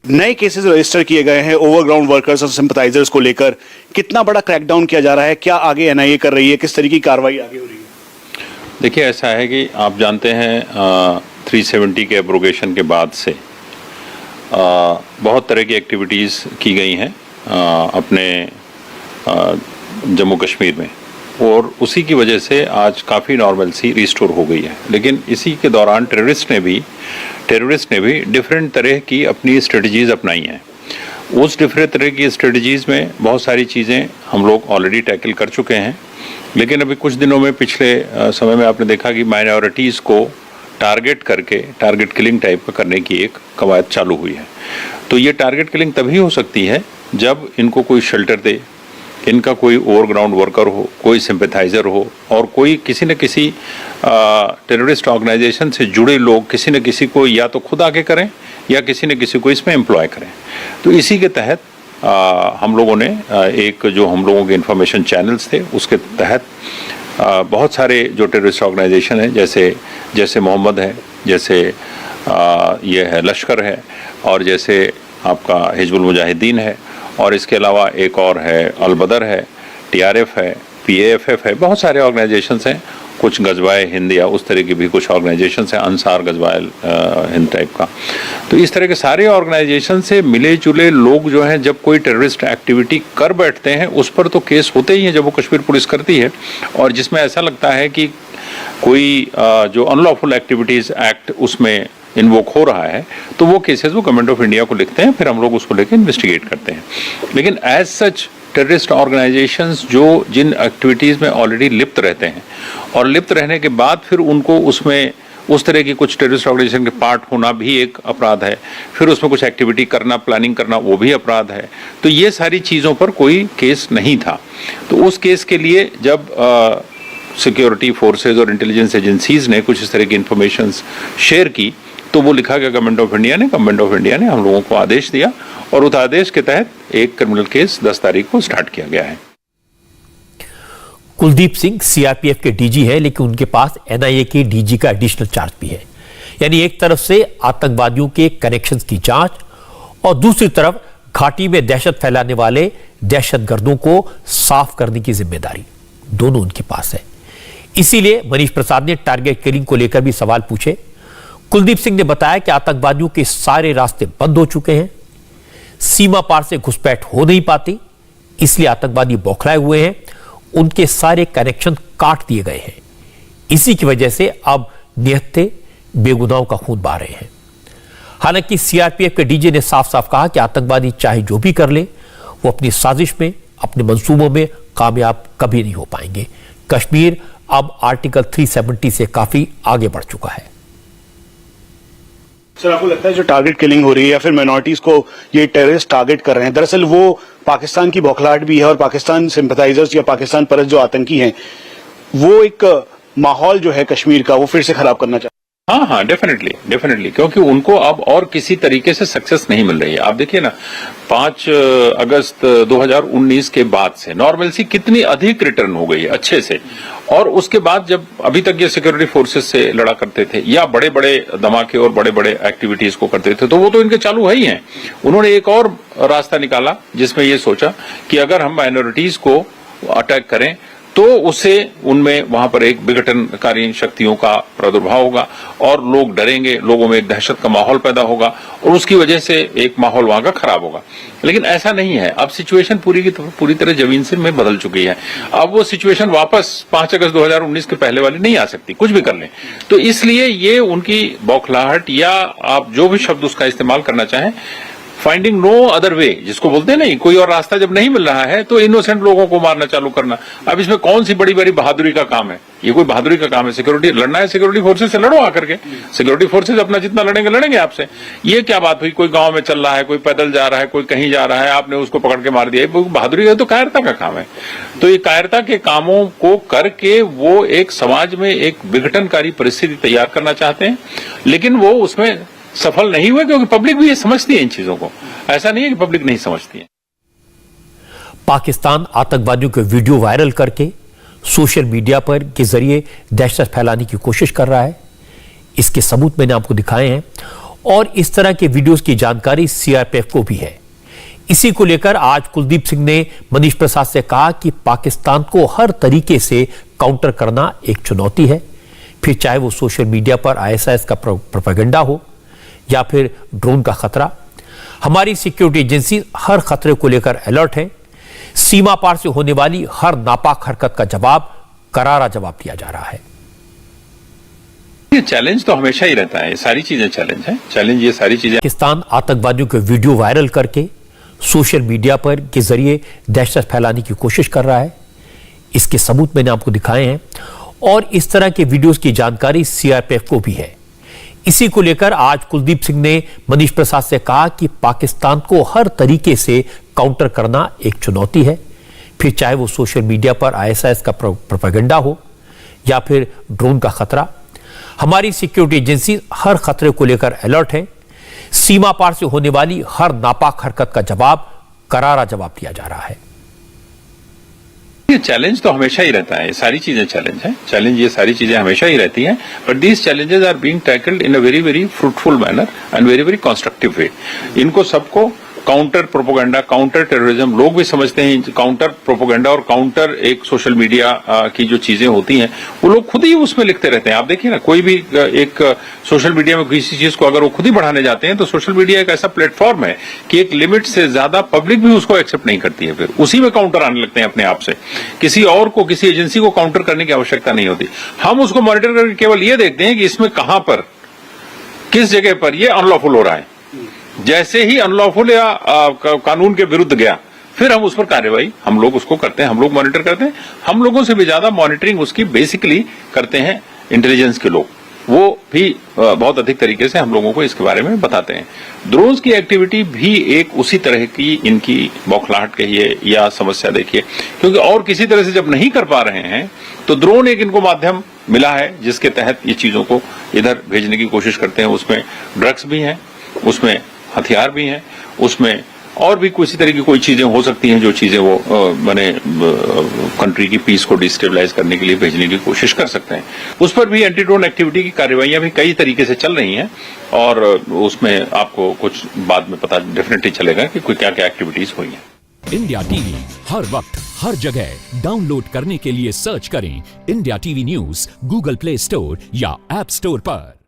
नए cases register किए गए हैं ओवरग्राउंड वर्कर्स और सिंपथाइजर्स को लेकर, कितना बड़ा क्रैकडाउन किया जा रहा है, क्या आगे एनआईए कर रही है, किस तरीके की कार्रवाई आगे हो रही है? देखिए, ऐसा है कि आप जानते हैं 370 के एब्रोगेशन के बाद से बहुत तरह की एक्टिविटीज़ की गई हैं अपने जम्मू कश्मीर में, और उसी की वजह से आज काफ़ी नॉर्मलसी रिस्टोर हो गई है। लेकिन इसी के दौरान टेररिस्ट ने भी डिफरेंट तरह की अपनी स्ट्रेटजीज़ अपनाई हैं। उस डिफरेंट तरह की स्ट्रेटजीज़ में बहुत सारी चीज़ें हम लोग ऑलरेडी टैकल कर चुके हैं, लेकिन अभी कुछ दिनों में, पिछले समय में आपने देखा कि माइनॉरिटीज़ को टारगेट करके टारगेट किलिंग टाइप का करने की एक कवायद चालू हुई है। तो ये टारगेट किलिंग तभी हो सकती है जब इनको कोई शेल्टर दे, इनका कोई ओवरग्राउंड वर्कर हो, कोई सिंपैथाइजर हो, और कोई किसी न किसी टेररिस्ट ऑर्गेनाइजेशन से जुड़े लोग किसी न किसी को या तो खुद आके करें या किसी न किसी को इसमें एम्प्लॉय करें। तो इसी के तहत हम लोगों ने एक जो हम लोगों के इंफॉर्मेशन चैनल्स थे उसके तहत बहुत सारे जो टेररिस्ट ऑर्गेनाइजेशन है, जैसे मोहम्मद है, जैसे ये है लश्कर है, और जैसे आपका हिजबुल मुजाहिदीन है, और इसके अलावा एक और है अल-बदर है, TRF है, PAFF है, बहुत सारे ऑर्गेनाइजेशंस हैं, कुछ गजवाए हिंद या उस तरह की भी कुछ ऑर्गेनाइजेशंस हैं, अंसार गजवाए हिंद टाइप का। तो इस तरह के सारे ऑर्गेनाइजेशन से मिले जुले लोग जो हैं, जब कोई टेररिस्ट एक्टिविटी कर बैठते हैं उस पर तो केस होते ही हैं, जब वो कश्मीर पुलिस करती है, और जिसमें ऐसा लगता है कि कोई जो अनलॉफुल एक्टिविटीज़ एक्ट उसमें इन्वोक हो रहा है, तो वो केसेस वो गवर्नमेंट ऑफ इंडिया को लिखते हैं, फिर हम लोग उसको लेकर इन्वेस्टिगेट करते हैं। लेकिन एज सच टेररिस्ट ऑर्गेनाइजेशंस जो जिन एक्टिविटीज़ में ऑलरेडी लिप्त रहते हैं, और लिप्त रहने के बाद फिर उनको उसमें उस तरह की कुछ टेररिस्ट ऑर्गेनाइजेशन के पार्ट होना भी एक अपराध है, फिर उसमें कुछ एक्टिविटी करना, प्लानिंग करना, वो भी अपराध है। तो ये सारी चीज़ों पर कोई केस नहीं था। तो उस केस के लिए जब सिक्योरिटी फोर्सेज और इंटेलिजेंस एजेंसीज़ ने कुछ इस तरह की इंफॉर्मेशन शेयर की, तो वो लिखा गया गवर्नमेंट ऑफ इंडिया ने हम लोगों को आदेश दिया, और उस आदेश के तहत एक क्रिमिनल केस 10 तारीख को स्टार्ट किया गया है। कुलदीप सिंह CRPF के DG है, लेकिन उनके पास NIA के DG का एडिशनल चार्ज भी है। यानी एक तरफ से आतंकवादियों के कनेक्शंस की जांच, और दूसरी तरफ घाटी में दहशत फैलाने वाले दहशतगर्दों को साफ करने की जिम्मेदारी दोनों उनके पास है। इसीलिए मनीष प्रसाद ने टारगेट किलिंग को लेकर भी सवाल पूछे। कुलदीप सिंह ने बताया कि आतंकवादियों के सारे रास्ते बंद हो चुके हैं, सीमा पार से घुसपैठ हो नहीं पाती, इसलिए आतंकवादी बौखलाए हुए हैं, उनके सारे कनेक्शन काट दिए गए हैं। इसी की वजह से अब निहत्थे बेगुनाहों का खून बहा रहे हैं। हालांकि CRPF के DG ने साफ साफ कहा कि आतंकवादी चाहे जो भी कर ले, वो अपनी साजिश में, अपने मंसूबों में कामयाब कभी नहीं हो पाएंगे। कश्मीर अब आर्टिकल 370 से काफी आगे बढ़ चुका है। सर, आपको लगता है जो टारगेट किलिंग हो रही है या फिर माइनॉरिटीज को ये टेररिस्ट टारगेट कर रहे हैं, दरअसल वो पाकिस्तान की बौखलाहट भी है, और पाकिस्तान सिंपैथाइजर्स या पाकिस्तान परस्त जो आतंकी हैं, वो एक माहौल जो है कश्मीर का वो फिर से खराब करना चाहते हैं? हाँ, डेफिनेटली, क्योंकि उनको अब और किसी तरीके से सक्सेस नहीं मिल रही है। आप देखिए ना, 5 अगस्त 2019 के बाद से नॉर्मलसी कितनी अधिक रिटर्न हो गई है अच्छे से, और उसके बाद जब अभी तक ये सिक्योरिटी फोर्सेस से लड़ा करते थे या बड़े बड़े धमाके और बड़े बड़े एक्टिविटीज को करते थे, तो वो तो इनके चालू है ही हैं। उन्होंने एक और रास्ता निकाला जिसमें ये सोचा कि अगर हम माइनॉरिटीज को अटैक करें तो उससे उनमें वहां पर एक विघटनकारी शक्तियों का प्रादुर्भाव होगा, और लोग डरेंगे, लोगों में एक दहशत का माहौल पैदा होगा, और उसकी वजह से एक माहौल वहां का खराब होगा। लेकिन ऐसा नहीं है। अब सिचुएशन पूरी तरह जमीन से में बदल चुकी है। अब वो सिचुएशन वापस 5 अगस्त 2019 के पहले वाली नहीं आ सकती, कुछ भी कर लें। तो इसलिए ये उनकी बौखलाहट, या आप जो भी शब्द उसका इस्तेमाल करना चाहें, फाइंडिंग नो अदर वे, जिसको बोलते हैं नहीं, कोई और रास्ता जब नहीं मिल रहा है तो इनोसेंट लोगों को मारना चालू करना। अब इसमें कौन सी बड़ी बड़ी बहादुरी का काम है? ये कोई बहादुरी का काम है? सिक्योरिटी लड़ना है, सिक्योरिटी फोर्सेज से लड़ो आकर के। सिक्योरिटी फोर्सेज अपना जितना लड़ेंगे आपसे। ये क्या बात हुई? कोई गांव में चल रहा है, कोई पैदल जा रहा है, कोई कहीं जा रहा है, आपने उसको पकड़ के मार दिया। बहादुरी है तो कायरता का काम है। तो ये कायरता के कामों को करके वो एक समाज में एक विघटनकारी परिस्थिति तैयार करना चाहते हैं, लेकिन वो उसमें सफल नहीं हुए, क्योंकि पब्लिक भी ये समझती है इन चीजों को। ऐसा नहीं है कि पब्लिक नहीं समझती है। पाकिस्तान आतंकवादियों के वीडियो वायरल करके सोशल मीडिया पर के जरिए दहशत फैलाने की कोशिश कर रहा है। इसके सबूत मैंने आपको दिखाए हैं, और इस तरह के वीडियोस की जानकारी सीआरपीएफ को भी है। इसी को लेकर आज कुलदीप सिंह ने मनीष प्रसाद से कहा कि पाकिस्तान को हर तरीके से काउंटर करना एक चुनौती है, फिर चाहे वो सोशल मीडिया पर आईएसआईएस का प्रोपेगेंडा हो या फिर ड्रोन का खतरा। हमारी सिक्योरिटी एजेंसी हर खतरे को लेकर अलर्ट है। सीमा पार से होने वाली हर नापाक हरकत का जवाब, करारा जवाब दिया जा रहा है। ये चैलेंज तो हमेशा ही रहता है, ये सारी चीजें चैलेंज है। चैलेंज ये सारी चीजें पाकिस्तान आतंकवादियों के वीडियो वायरल करके सोशल मीडिया पर के जरिए दहशत फैलाने की कोशिश कर रहा है। इसके सबूत मैंने आपको दिखाए हैं और इस तरह के वीडियोस की जानकारी सीआरपीएफ को भी है। इसी को लेकर आज कुलदीप सिंह ने मनीष प्रसाद से कहा कि पाकिस्तान को हर तरीके से काउंटर करना एक चुनौती है, फिर चाहे वो सोशल मीडिया पर आईएसआईएस का प्रोपेगेंडा हो या फिर ड्रोन का खतरा। हमारी सिक्योरिटी एजेंसी हर खतरे को लेकर अलर्ट है। सीमा पार से होने वाली हर नापाक हरकत का जवाब, करारा जवाब दिया जा रहा है। ये चैलेंज तो हमेशा ही रहता है, ये सारी चीजें चैलेंज है। चैलेंज ये सारी चीजें हमेशा ही रहती हैं, but these challenges are being tackled in a very very fruitful manner and very very constructive way. इनको सबको काउंटर प्रोपोगंडा, काउंटर टेररिज्म, लोग भी समझते हैं काउंटर प्रोपोगंडा और काउंटर एक सोशल मीडिया की जो चीजें होती हैं वो लोग खुद ही उसमें लिखते रहते हैं। आप देखिए ना, कोई भी एक सोशल मीडिया में किसी चीज को अगर वो खुद ही बढ़ाने जाते हैं तो सोशल मीडिया एक ऐसा प्लेटफॉर्म है कि एक लिमिट से ज्यादा पब्लिक भी उसको एक्सेप्ट नहीं करती है, फिर उसी में काउंटर आने लगते हैं अपने आप से। किसी और को, किसी एजेंसी को काउंटर करने की आवश्यकता नहीं होती। हम उसको मॉनिटर करके केवल ये देखते हैं कि इसमें कहां पर, किस जगह पर ये अनलॉफुल हो रहा है। जैसे ही अनलॉफुल या कानून के विरुद्ध गया, फिर हम उस पर कार्रवाई हम लोग उसको करते हैं, हम लोग मॉनिटर करते हैं। हम लोगों से भी ज्यादा मॉनिटरिंग उसकी बेसिकली करते हैं इंटेलिजेंस के लोग, वो भी बहुत अधिक तरीके से हम लोगों को इसके बारे में बताते हैं। ड्रोन्स की एक्टिविटी भी एक उसी तरह की इनकी बौखलाहट कहिए या समस्या देखिए, क्योंकि और किसी तरह से जब नहीं कर पा रहे हैं तो ड्रोन एक इनको माध्यम मिला है जिसके तहत ये चीजों को इधर भेजने की कोशिश करते हैं। उसमें ड्रग्स भी हैं, उसमें हथियार भी हैं, उसमें और भी किसी तरह की कोई चीजें हो सकती हैं जो चीजें वो बने कंट्री की पीस को डिस्टेबलाइज करने के लिए भेजने की कोशिश कर सकते हैं। उस पर भी एंटी ड्रोन एक्टिविटी की कार्रवाइयां भी कई तरीके से चल रही हैं और उसमें आपको कुछ बाद में पता डेफिनेटली चलेगा कि कोई क्या क्या एक्टिविटीज हुई हैं। इंडिया टीवी हर वक्त हर जगह डाउनलोड करने के लिए सर्च करें India TV news Google play store या ऐप स्टोर पर।